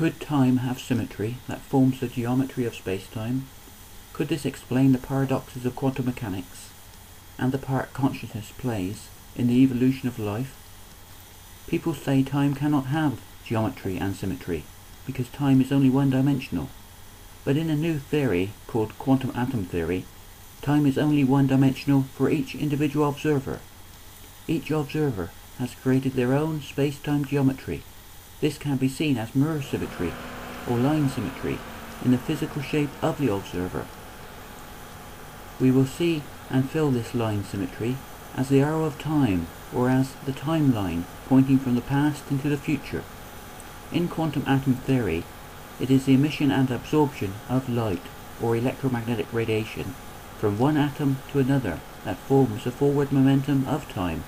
Could time have symmetry that forms the geometry of spacetime? Could this explain the paradoxes of quantum mechanics and the part consciousness plays in the evolution of life? People say time cannot have geometry and symmetry because time is only one-dimensional. But in a new theory called quantum atom theory, time is only one-dimensional for each individual observer. Each observer has created their own space-time geometry. This can be seen as mirror symmetry or line symmetry in the physical shape of the observer. We will see and feel this line symmetry as the arrow of time, or as the timeline pointing from the past into the future. In quantum atom theory, it is the emission and absorption of light or electromagnetic radiation from one atom to another that forms the forward momentum of time,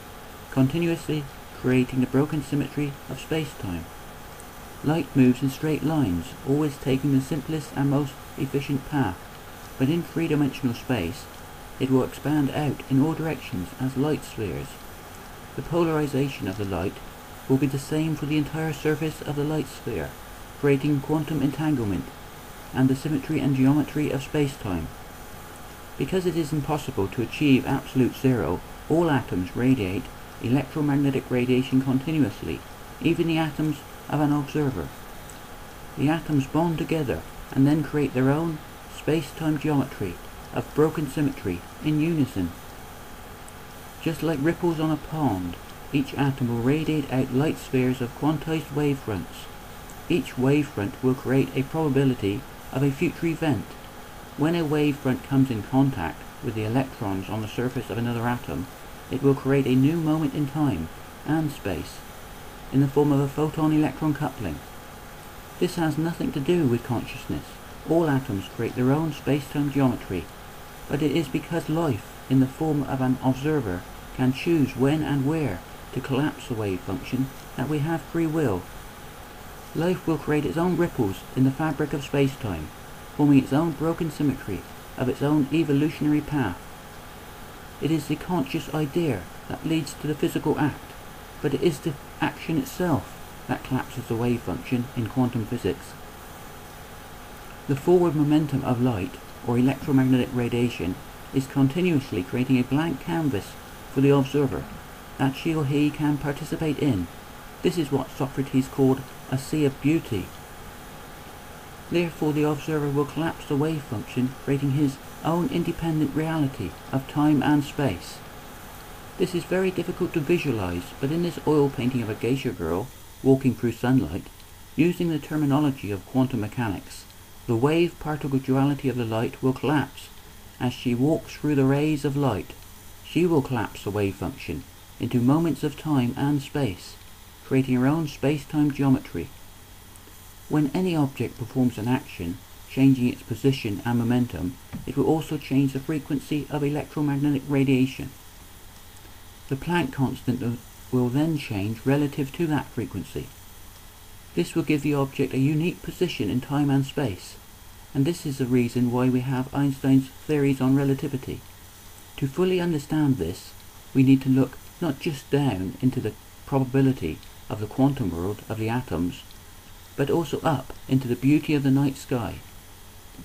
continuously creating the broken symmetry of space-time. Light moves in straight lines, always taking the simplest and most efficient path, but in three-dimensional space, it will expand out in all directions as light spheres. The polarization of the light will be the same for the entire surface of the light sphere, creating quantum entanglement and the symmetry and geometry of space-time. Because it is impossible to achieve absolute zero, all atoms radiate electromagnetic radiation continuously, even the atoms of an observer. The atoms bond together and then create their own space-time geometry of broken symmetry in unison. Just like ripples on a pond, each atom will radiate out light spheres of quantized wavefronts. Each wavefront will create a probability of a future event. When a wavefront comes in contact with the electrons on the surface of another atom, it will create a new moment in time and space in the form of a photon-electron coupling. This has nothing to do with consciousness. All atoms create their own space-time geometry, but it is because life, in the form of an observer, can choose when and where to collapse the wave function that we have free will. Life will create its own ripples in the fabric of space-time, forming its own broken symmetry of its own evolutionary path. It is the conscious idea that leads to the physical act, but it is the action itself that collapses the wave function in quantum physics. The forward momentum of light, or electromagnetic radiation, is continuously creating a blank canvas for the observer that she or he can participate in. This is what Socrates called a sea of beauty. Therefore the observer will collapse the wave function, creating his own independent reality of time and space. This is very difficult to visualize, but in this oil painting of a geisha girl walking through sunlight, using the terminology of quantum mechanics, the wave-particle duality of the light will collapse as she walks through the rays of light. She will collapse the wave function into moments of time and space, creating her own space-time geometry. When any object performs an action, changing its position and momentum, it will also change the frequency of electromagnetic radiation. The Planck constant will then change relative to that frequency. This will give the object a unique position in time and space, and this is the reason why we have Einstein's theories on relativity. To fully understand this, we need to look not just down into the probability of the quantum world of the atoms, but also up into the beauty of the night sky.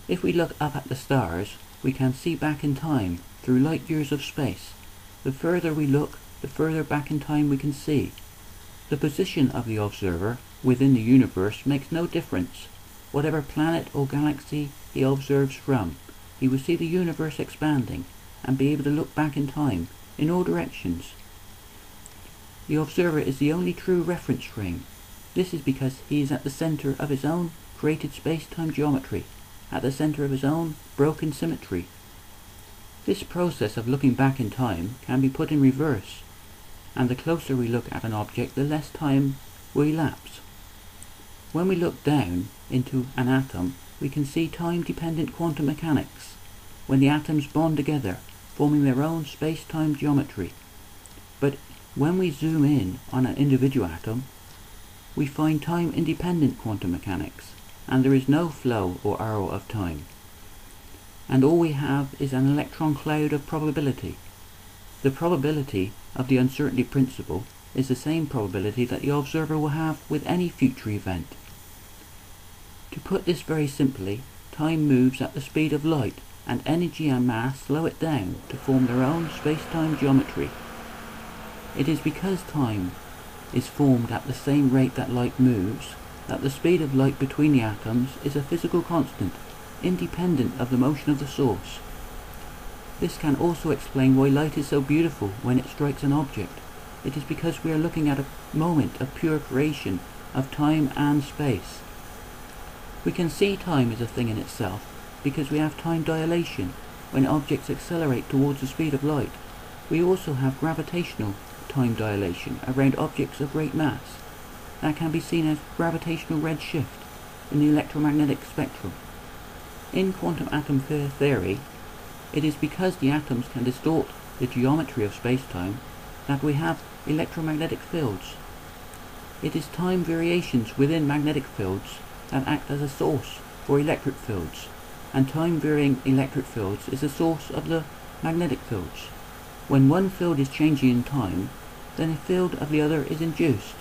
If we look up at the stars, we can see back in time through light years of space. The further we look, the further back in time we can see. The position of the observer within the universe makes no difference. Whatever planet or galaxy he observes from, he will see the universe expanding and be able to look back in time in all directions. The observer is the only true reference frame. This is because he is at the center of his own created space-time geometry, at the center of his own broken symmetry. This process of looking back in time can be put in reverse, and the closer we look at an object, the less time will elapse. When we look down into an atom, we can see time-dependent quantum mechanics, when the atoms bond together, forming their own space-time geometry. But when we zoom in on an individual atom, we find time-independent quantum mechanics, and there is no flow or arrow of time. And all we have is an electron cloud of probability. The probability of the uncertainty principle is the same probability that the observer will have with any future event. To put this very simply, time moves at the speed of light, and energy and mass slow it down to form their own space-time geometry. It is because time is formed at the same rate that light moves, that the speed of light between the atoms is a physical constant, independent of the motion of the source. This can also explain why light is so beautiful when it strikes an object. It is because we are looking at a moment of pure creation of time and space. We can see time as a thing in itself because we have time dilation when objects accelerate towards the speed of light. We also have gravitational time dilation around objects of great mass. That can be seen as gravitational redshift in the electromagnetic spectrum. In quantum atom theory, it is because the atoms can distort the geometry of spacetime that we have electromagnetic fields. It is time variations within magnetic fields that act as a source for electric fields, and time-varying electric fields is the source of the magnetic fields. When one field is changing in time, then a field of the other is induced.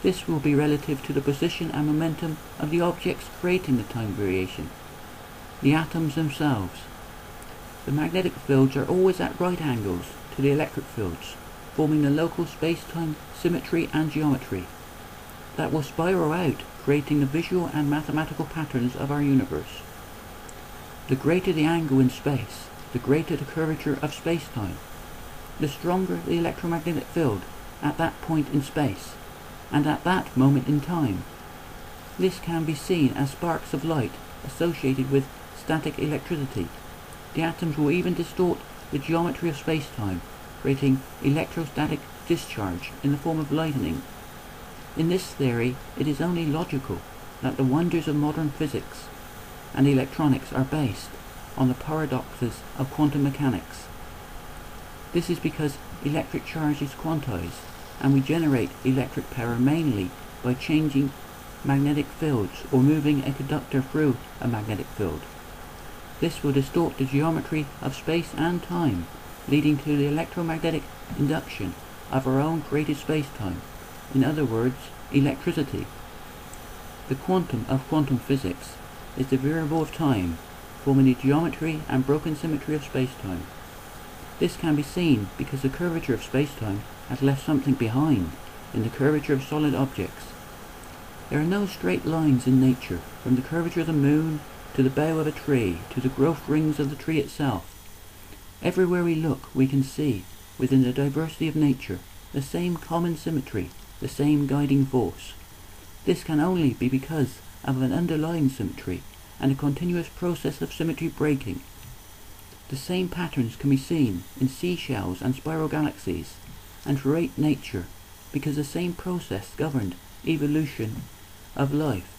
This will be relative to the position and momentum of the objects creating the time variation, the atoms themselves. The magnetic fields are always at right angles to the electric fields, forming the local space-time symmetry and geometry that will spiral out, creating the visual and mathematical patterns of our universe. The greater the angle in space, the greater the curvature of space-time, the stronger the electromagnetic field at that point in space, and at that moment in time. This can be seen as sparks of light associated with static electricity. The atoms will even distort the geometry of space-time, creating electrostatic discharge in the form of lightning. In this theory, it is only logical that the wonders of modern physics and electronics are based on the paradoxes of quantum mechanics. This is because electric charge is quantized, and we generate electric power mainly by changing magnetic fields or moving a conductor through a magnetic field. This will distort the geometry of space and time, leading to the electromagnetic induction of our own created space-time. In other words, electricity. The quantum of quantum physics is the variable of time, forming the geometry and broken symmetry of space-time. This can be seen because the curvature of space-time has left something behind in the curvature of solid objects. There are no straight lines in nature, from the curvature of the moon to the bough of a tree to the growth rings of the tree itself. Everywhere we look, we can see, within the diversity of nature, the same common symmetry, the same guiding force. This can only be because of an underlying symmetry and a continuous process of symmetry breaking. The same patterns can be seen in seashells and spiral galaxies and throughout nature because the same process governed evolution of life.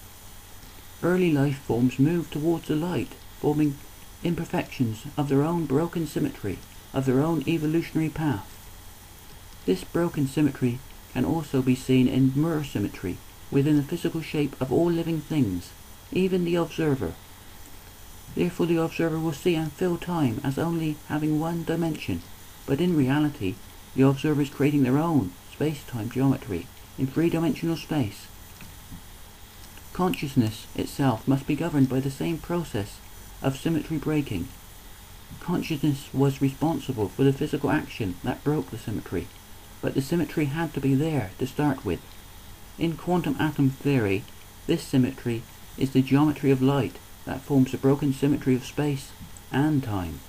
Early life forms moved towards the light, forming imperfections of their own broken symmetry, of their own evolutionary path. This broken symmetry can also be seen in mirror symmetry within the physical shape of all living things, even the observer. Therefore the observer will see and feel time as only having one dimension, but in reality the observer is creating their own space-time geometry in three-dimensional space. Consciousness itself must be governed by the same process of symmetry breaking. Consciousness was responsible for the physical action that broke the symmetry, but the symmetry had to be there to start with. In quantum atom theory, this symmetry is the geometry of light that forms the broken symmetry of space and time.